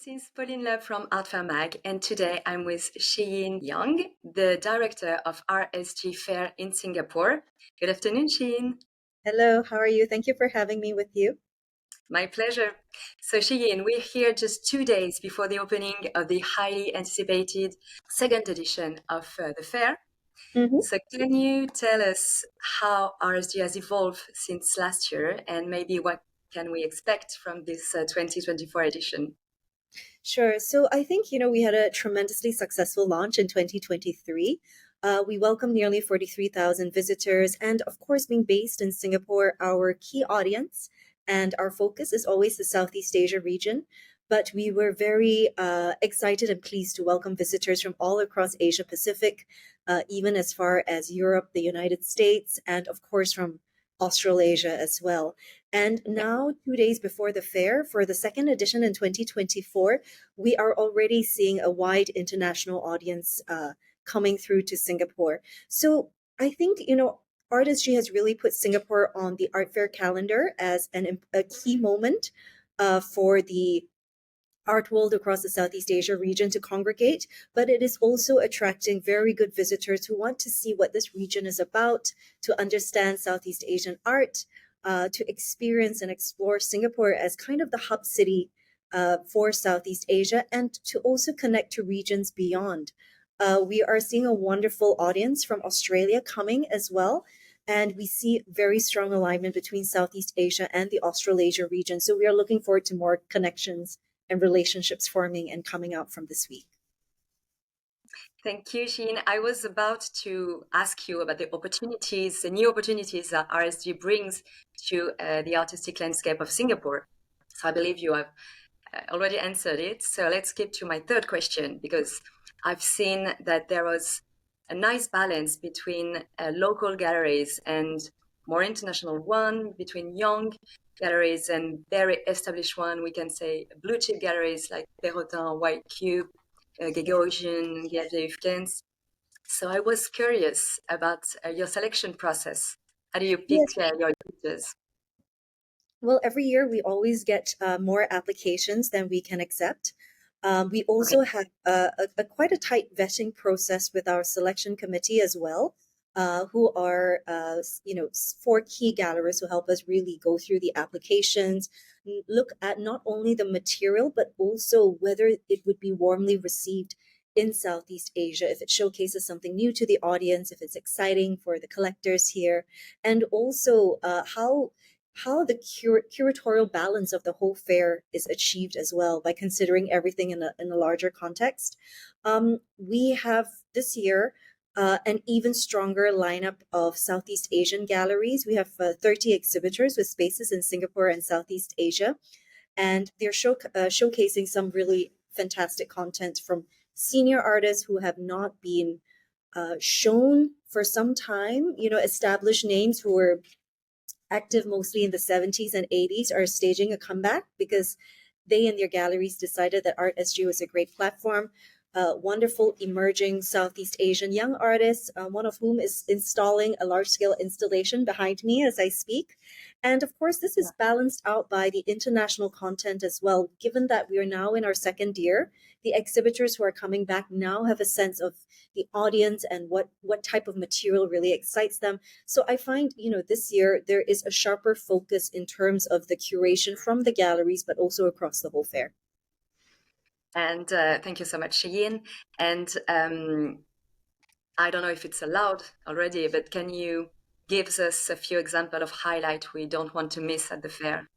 this is Pauline Love from Art Fair Mag, and today I'm with Shuyin Yang, the director of RSG Fair in Singapore. Good afternoon, Shuyin. Hello, how are you? Thank you for having me with you. My pleasure. So, Shuyin, we're here just 2 days before the opening of the highly anticipated second edition of the fair. hmm So, can you tell us how RSG has evolved since last year, and maybe what can we expect from this 2024 edition? Sure. So I think, we had a tremendously successful launch in 2023. We welcomed nearly 43,000 visitors. And of course, being based in Singapore, our key audience and our focus is always the Southeast Asia region. But we were very excited and pleased to welcome visitors from all across Asia Pacific, even as far as Europe, the United States, and of course from Australasia as well. And now, 2 days before the fair, for the second edition in 2024, we are already seeing a wide international audience coming through to Singapore. So I think, ArtSG has really put Singapore on the art fair calendar as a key moment for the art world across the Southeast Asia region to congregate, but it is also attracting very good visitors who want to see what this region is about, to understand Southeast Asian art, to experience and explore Singapore as kind of the hub city for Southeast Asia, and to also connect to regions beyond. We are seeing a wonderful audience from Australia coming as well. And we see very strong alignment between Southeast Asia and the Australasia region. So we are looking forward to more connections and relationships forming and coming out from this week. Thank you, Jean. I was about to ask you about the opportunities, the new opportunities that RSG brings to the artistic landscape of Singapore. So I believe you have already answered it. So let's skip to my third question, because I've seen that there was a nice balance between local galleries and more international one, between young galleries and very established one. We can say blue chip galleries like Perrotin, White Cube, Gagosian, Gave. So I was curious about your selection process. How do you pick Yes. your users? Well, every year we always get more applications than we can accept. We Okay. also have quite a tight vetting process with our selection committee as well, who are, four key gallerists who help us really go through the applications, look at not only the material, but also whether it would be warmly received in Southeast Asia, if it showcases something new to the audience, if it's exciting for the collectors here, and also how the curatorial balance of the whole fair is achieved as well by considering everything in a larger context. We have this year an even stronger lineup of Southeast Asian galleries. We have 30 exhibitors with spaces in Singapore and Southeast Asia, and they're showcasing some really fantastic content from senior artists who have not been shown for some time, established names who were active mostly in the 70s and 80s are staging a comeback because they and their galleries decided that Art SG was a great platform. Wonderful emerging Southeast Asian young artists, one of whom is installing a large-scale installation behind me as I speak. And of course, this is balanced out by the international content as well. Given that we are now in our second year, the exhibitors who are coming back now have a sense of the audience and what type of material really excites them. So I find, this year there is a sharper focus in terms of the curation from the galleries, but also across the whole fair. And thank you so much, Cheyenne. And I don't know if it's allowed already, but can you give us a few examples of highlight we don't want to miss at the fair?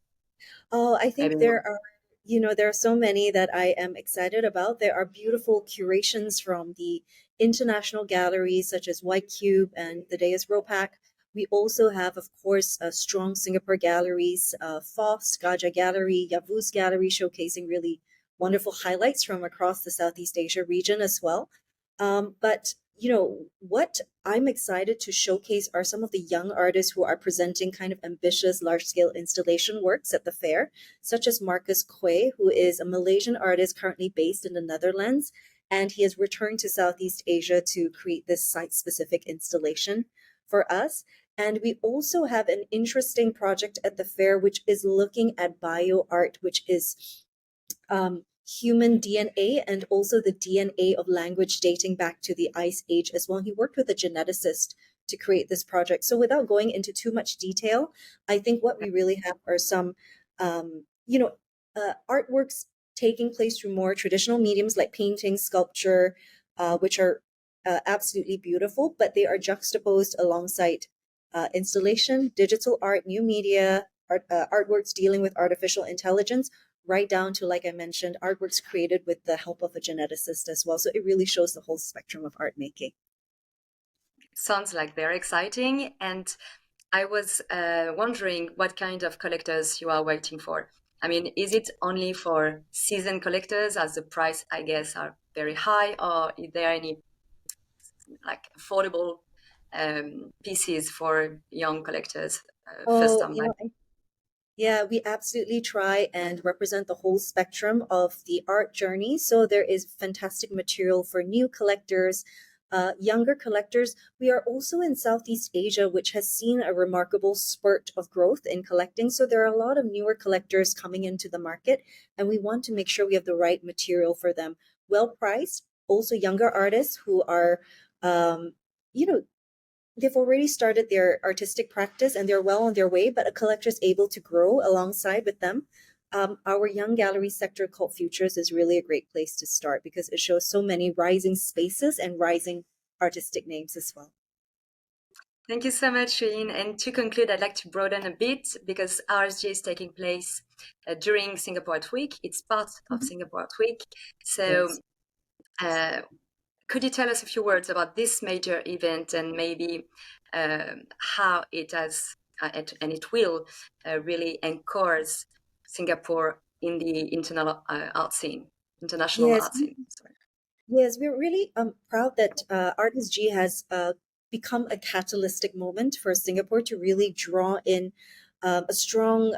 Oh, I Maybe think more. there are so many that I am excited about. There are beautiful curations from the international galleries such as White Cube and the Deus Ropac. We also have, of course, strong Singapore galleries, FOSS, Gajah Gallery, Yavuz Gallery, showcasing really wonderful highlights from across the Southeast Asia region as well. But what I'm excited to showcase are some of the young artists who are presenting kind of ambitious large-scale installation works at the fair, such as Marcus Quay, who is a Malaysian artist currently based in the Netherlands, and he has returned to Southeast Asia to create this site-specific installation for us. And we also have an interesting project at the fair, which is looking at bio art, which is human DNA and also the DNA of language dating back to the Ice Age as well. He worked with a geneticist to create this project. So without going into too much detail, I think what we really have are some, you know, artworks taking place through more traditional mediums like painting, sculpture, which are absolutely beautiful, but they are juxtaposed alongside installation, digital art, new media, artworks dealing with artificial intelligence, right down to, like I mentioned, artworks created with the help of a geneticist as well. So it really shows the whole spectrum of art making. Sounds like very exciting. And I was wondering what kind of collectors you are waiting for. I mean, is it only for season collectors, as the price, I guess, are very high, or is there any like affordable pieces for young collectors, first Oh, time you buy? know, yeah, we absolutely try and represent the whole spectrum of the art journey. So there is fantastic material for new collectors, younger collectors. We are also in Southeast Asia, which has seen a remarkable spurt of growth in collecting. So there are a lot of newer collectors coming into the market, and we want to make sure we have the right material for them. Well priced, also younger artists who are, um, you know, they've already started their artistic practice and they're well on their way, but a collector is able to grow alongside with them. Our young gallery sector called Futures is really a great place to start because it shows so many rising spaces and rising artistic names as well. Thank you so much, Shuyin. And to conclude, I'd like to broaden a bit because RSG is taking place during Singapore Art Week. It's part of Mhm. Singapore Art Week. So, Yes. uh, could you tell us a few words about this major event and maybe how it has and it will really encourage Singapore in the international Yes. art scene? Sorry. Yes, we're really proud that Artist G has become a catalytic moment for Singapore to really draw in a strong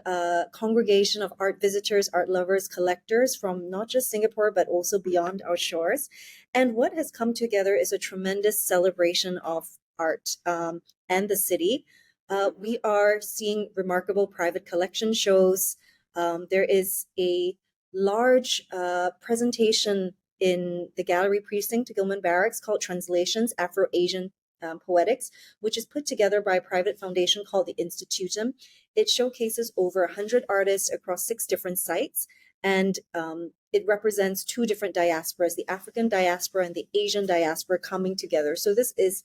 congregation of art visitors, art lovers, collectors from not just Singapore, but also beyond our shores. And what has come together is a tremendous celebration of art and the city. We are seeing remarkable private collection shows. There is a large presentation in the gallery precinct, Gilman Barracks, called Translations Afro Asian Poetics, which is put together by a private foundation called the Institutum. It showcases over 100 artists across 6 different sites, and it represents 2 different diasporas, the African diaspora and the Asian diaspora coming together. So this is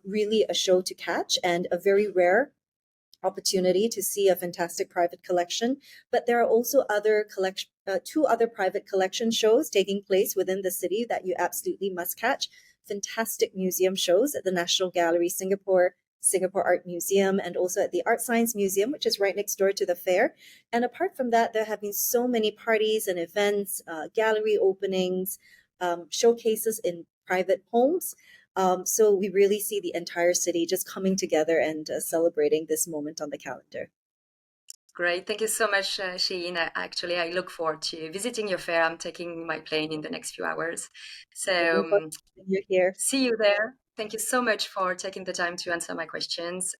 really a show to catch and a very rare opportunity to see a fantastic private collection. But there are also other collection, 2 other private collection shows taking place within the city that you absolutely must catch. Fantastic museum shows at the National Gallery Singapore, Singapore Art Museum, and also at the Art Science Museum, which is right next door to the fair. And apart from that, there have been so many parties and events, gallery openings, showcases in private homes. So we really see the entire city just coming together and celebrating this moment on the calendar. Great. Thank you so much, Sheen. Actually, I look forward to visiting your fair. I'm taking my plane in the next few hours. So, Looking forward to you're here. see you there. Thank you so much for taking the time to answer my questions.